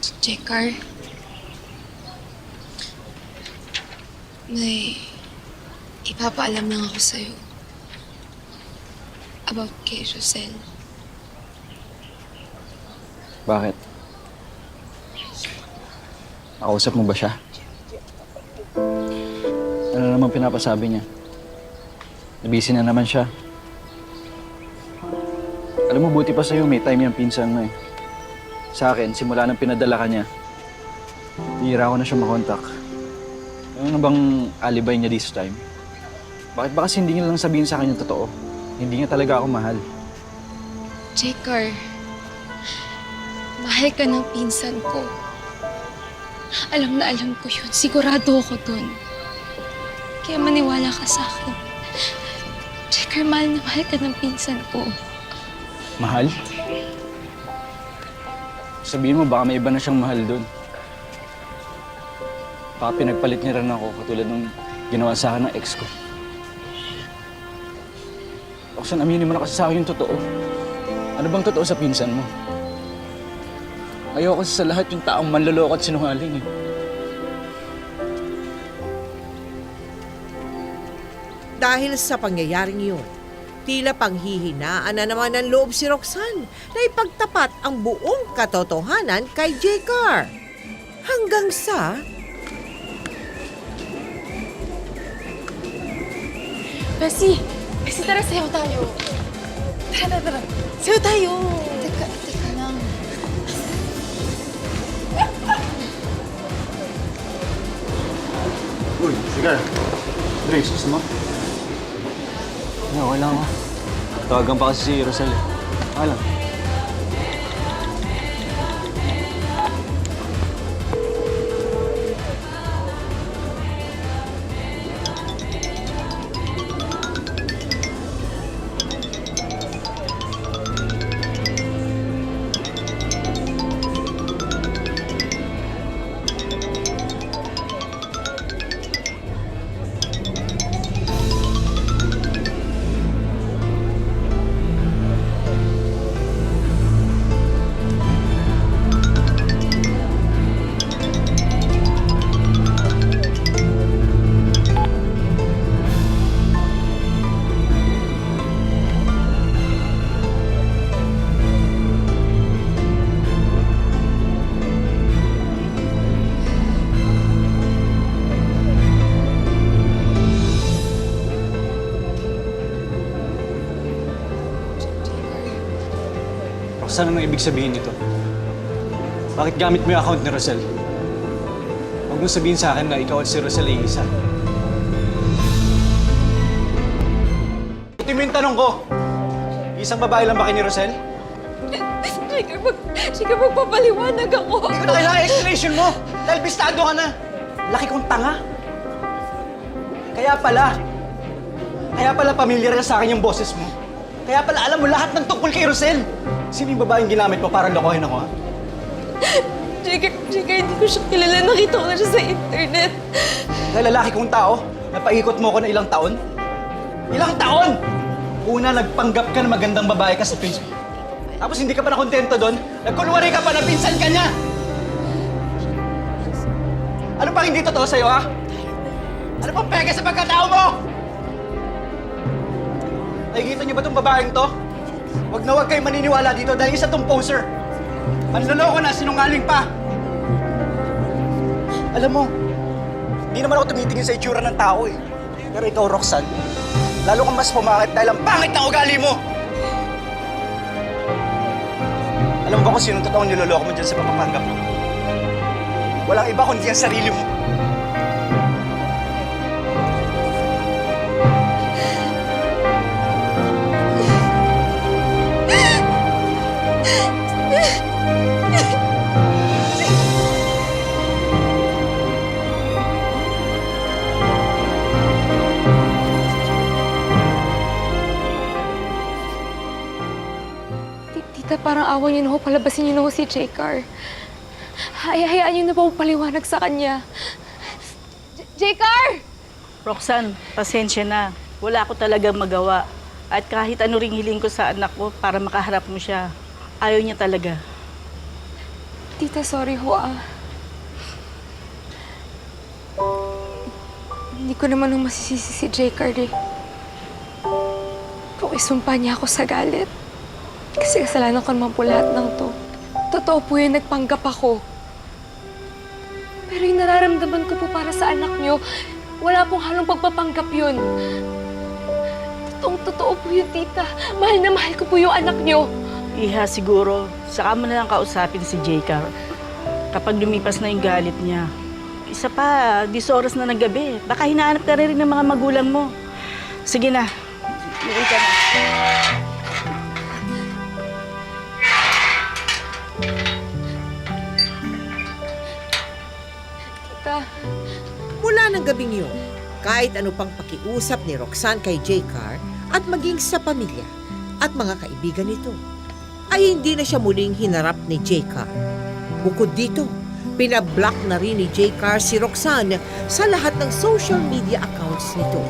Jekar, may ipapaalam lang ako sa'yo about kay Rosel. Bakit? Nakausap mo ba siya? Ano naman pinapasabi niya? Nabisi na naman siya. Alam mo, buti pa sa'yo, may time yung pinsan mo eh. Sa akin, simula nang pinadala ka niya, bihira ko na siya makontak. Ano bang alibay niya this time? Bakit ba kasi hindi niya lang sabihin sa akin yung totoo? Hindi niya talaga ako mahal. Jekar, mahal ka ng pinsan ko. Alam na alam ko yun. Sigurado ako dun. Kaya maniwala ka sa akin. Jekar, mahal na mahal ka ng pinsan ko. Mahal? Sabihin mo, baka may iba na siyang mahal doon. Baka pinagpalit niya rin ako katulad ng ginawa sa akin ng ex ko. Roxanne, aminin mo na kasi sa akin yung totoo. Ano bang totoo sa pinsan mo? Ayoko kasi sa lahat yung taong manloloko at sinungaling eh. Dahil sa pangyayaring yun, tila panghihinaan na naman ng loob si Roxanne na ipagtapat ang buong katotohanan kay Jekar. Hanggang sa... Bessie! Bessie, tara, sayaw tayo. Tara. Sayaw tayo. Teka lang. Uy, sige. Grace, gusto mo? No, wala nga. Tawagan pa kasi si Rosel. Alam. Roxanne, anong ibig sabihin nito? Bakit gamit mo yung account ni Rosel? Huwag mo sabihin sa akin na ikaw at si Rosel ay isa. Ito mo yung tanong ko. Isang babae lang ba kayo ni Rosel? Jekar, magpapaliwanag ako. Hindi ko na kailangan explanation mo! Dahil bistado ka na! Laki kong tanga! Kaya pala pamilyar na sa akin yung boses mo. Kaya pala alam mo lahat ng tungkol kay Rosel. Sino yung babaeng ginamit mo para lokohin ako, ha? Jekar, hindi ko siya kilala. Nakita ko na siya sa internet. Dahil lalaki kong tao, napaikot mo ko na ilang taon? Ilang taon! Una, nagpanggap ka na magandang babae ka sa Facebook. Tapos hindi ka pa nakontento doon, nagkunwari ka pa na pinsan ka niya! Ano pang hindi totoo sa'yo, ha? Ano pang peke sa pagkatao mo? Nakikita niyo ba itong babaeng to? Huwag na huwag kayo maniniwala dito dahil isa tong poser. Manloloko na, sinungaling pa. Alam mo, hindi naman ako tumitingin sa itsura ng tao eh. Pero ikaw, Roxanne, lalo kang mas pumangit dahil ang pangit ng ugali mo. Alam mo ba kung sinong totoong niloloko mo dyan sa papapanggap mo? Walang iba kundi ang sarili mo. Tita, parang awa niyo na ho. Palabasin niyo na ho si Jekar. Hayaan niyo na po paliwanag sa kanya. Jekar! Roxanne, pasensya na. Wala ko talagang magawa. At kahit ano ring hiling ko sa anak ko para makaharap mo siya, ayaw niya talaga. Tita, sorry ho ah. Hindi ko naman nung masisisi si J-Card eh. Kung isumpa niya ako sa galit. Kasi kasalanan ko naman po lahat ng to. Totoo po yun, nagpanggap ako. Pero yung nararamdaman ko po para sa anak niyo, wala pong halong pagpapanggap yun. Totoong-totoo po yun, tita. Mahal na mahal ko po yung anak niyo. Iha, siguro, saka mo na lang kausapin si J-Car. Kapag lumipas na yung galit niya. Isa pa, 10 oras na ng gabi. Baka hinahanap ka rin ng mga magulang mo. Sige na. Uwi ka na. Tita, Mula ng gabing yun, kahit ano pang pakiusap ni Roxanne kay J-Car at maging sa pamilya at mga kaibigan nito, ay hindi na siya muling hinarap ni J-Car. Bukod dito, pinablock na rin ni J-Car si Roxanne sa lahat ng social media accounts nito.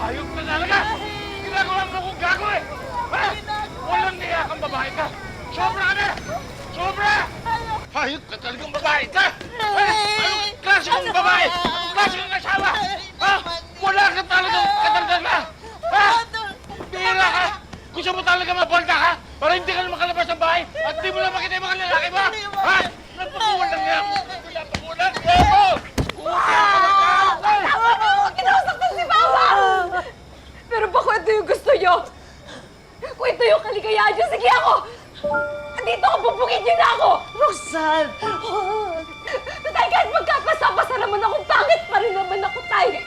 Ayok na talaga! Ginagawa mo kong gago eh! Ha? Walang niya kang babae ka! Sobra ka na! Sobra! Ayok ka talagang babae ka! Ha? Anong klase kong babae? Anong klase kong asawa? Ha? Wala ka talagang katandala! Ha? Bihira ka! Gusto mo talaga mabalda ka? Para hindi ka na makalabas ng bahay at di mo na makita yung mga lalaki mo! Ha? Nagpapuwalang niya! Pinapapuwalang niya ako! pero ba kung ito yung gusto niyo? Kung ito yung kaligayahan niyo, sige ako! Andito ako, bubugin niyo na ako! Roxanne! Tay, kahit magkapasa-pasa naman akong pangit pa rin naman ako, Tay!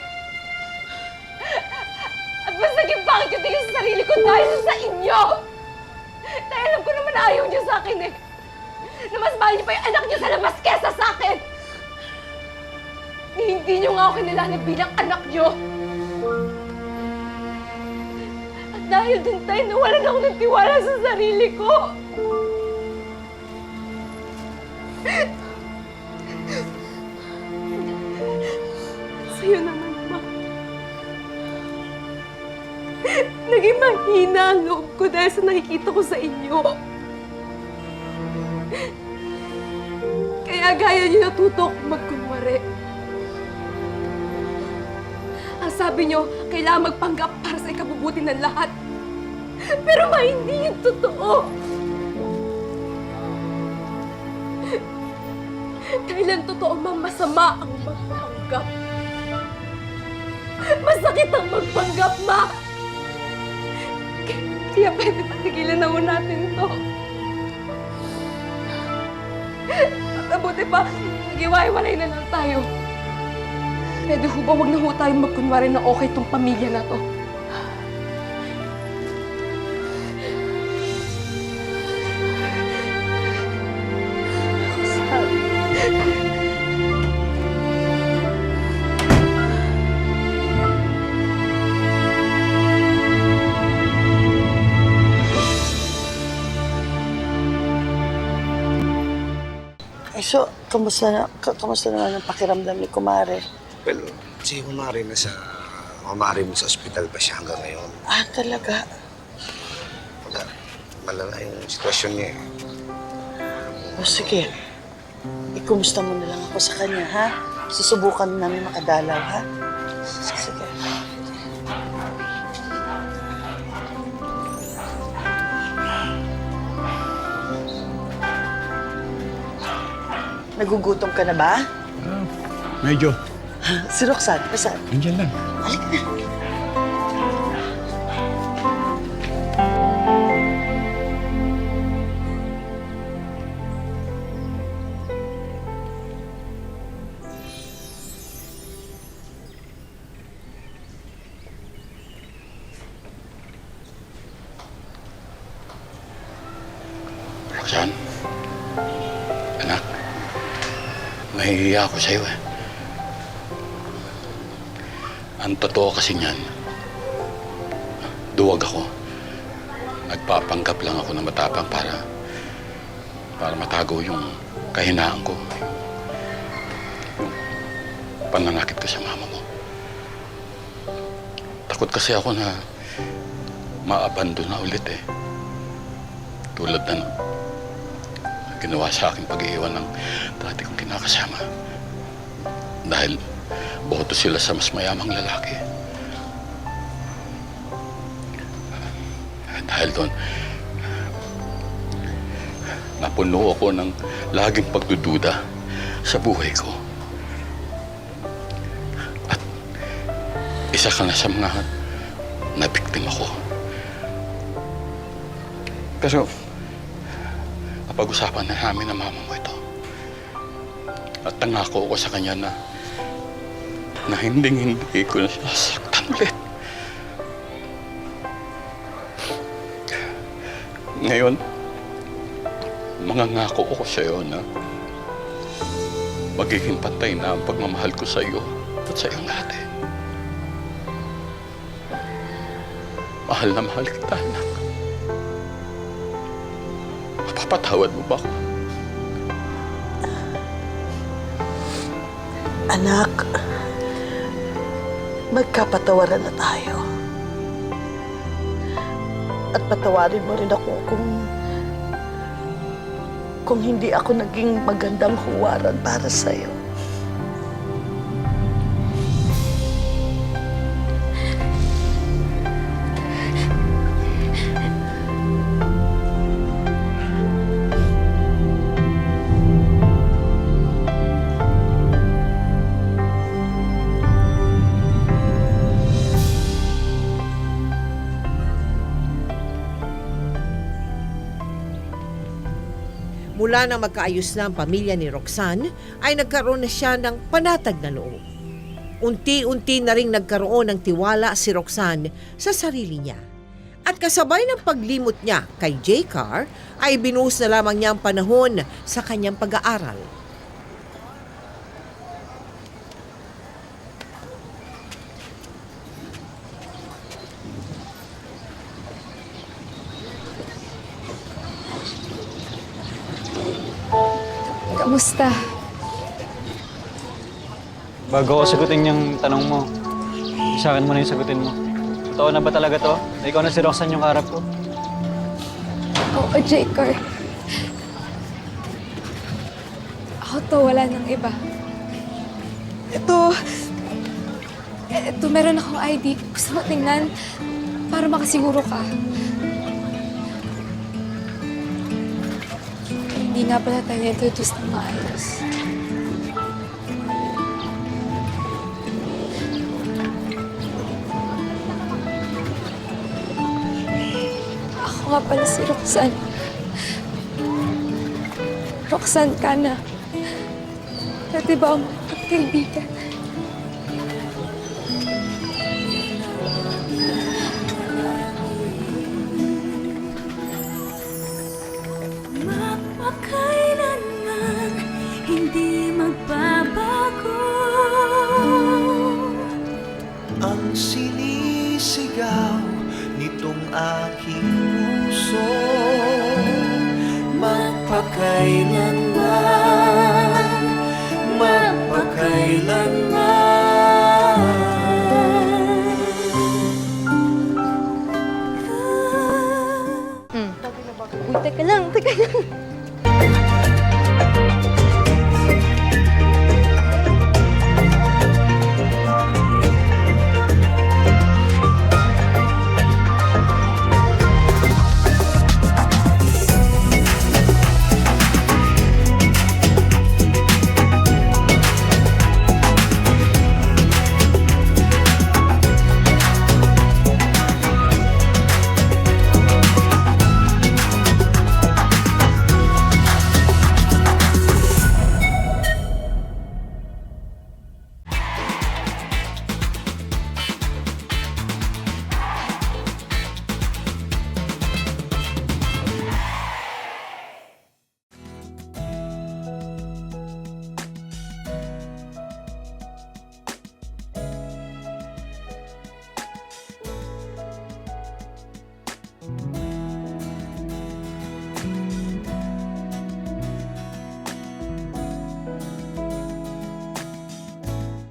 At mas naging pangit yung tingin sa sarili ko dahil sa inyo! Tay, alam ko naman na ayaw niyo sa akin eh! Na mas mahal niyo pa yung anak niyo sa labas kesa sa akin! Hindi niyo nga ako kinilala bilang anak niyo! Dahil dun tayo, nawalan ako ng tiwala sa sarili ko. Sa'yo naman, Ma. Naging mahina ang loob ko dahil sa nakikita ko sa inyo. Kaya gaya niyo natuto akong magkunwari. Ang sabi niyo, kailangan magpanggap para sa ikabubuti ng lahat. Pero Ma, hindi yun totoo. Kailan totoo, Ma, masama ang magpanggap. Masakit ang magpanggap, Ma. Kaya pwede patigilan na ho natin to. At mabuti pa, nag-iwalay na lang tayo. Pwede ho ba huwag na ho tayong magkunwari na okay tong pamilya na to? Ay, so, kamusta naman ang pakiramdam ni Kumare? Well, si Kumari mo sa ospital pa siya hanggang ngayon. Ah, talaga? Malala yung sitwasyon niya eh. O sige, ikumusta mo na lang ako sa kanya, ha? Susubukan namin makadalaw, ha? Sige. Nagugutom ka na ba? Medyo. Si Roxanne, saan? Nandiyan lang. Alik na. Roxanne? Anak? Nahihiya ako sa'yo eh. Ang totoo kasi niyan, duwag ako. nagpapanggap lang ako na matapang para matago yung kahinaan ko. Yung pananakit ko sa mama mo. Takot kasi ako na ma-abandon na ulit eh. Tulad na ginawa sa akin pag-iiwan ng dati kong kinakasama. Dahil boto sila sa mas mayamang lalaki. Dahil doon, napuno ako ng laging pagdududa sa buhay ko. At isa ka na sa mga nabiktima ko. Pero napag-usapan na namin ng mama mo ito. At nangako ako sa kanya na hindi ko na siya sasaktan ulit. Ngayon, mangangako ako sa iyo na magiging pantay na ang pagmamahal ko sa iyo at sa iyong ate. Mahal na mahal kita, anak. Mapapatawad mo ba ako? Anak, magkapatawaran na tayo. At patawarin mo rin ako kung hindi ako naging magandang huwaran para sa'yo. Mula nang magkaayos na ang pamilya ni Roxanne, ay nagkaroon na siya ng panatag na loob. Unti-unti na ring nagkaroon ng tiwala si Roxanne sa sarili niya. At kasabay ng paglimot niya kay J-Car, ay binuhos na lamang niya ang panahon sa kanyang pag-aaral. Kamusta? Bago ko sagutin yung tanong mo, sa akin mo na yung sagutin mo. Totoo na ba talaga to? Na ikaw na si Roxanne yung karap ko? Oo, J-Car. Ako to, wala nang iba. Ito, meron akong ID. Gusto mo tingnan para makasiguro ka. Hindi nga pala tayo introduce ng maayos. Ako nga pala si Roxanne. Roxanne Cana. Dati ba ang kaibigan? Mapakailanman hindi magbabago. Ang sinisigaw nitong aking puso, magpakailanman, magpakailanman. Uy, teka lang.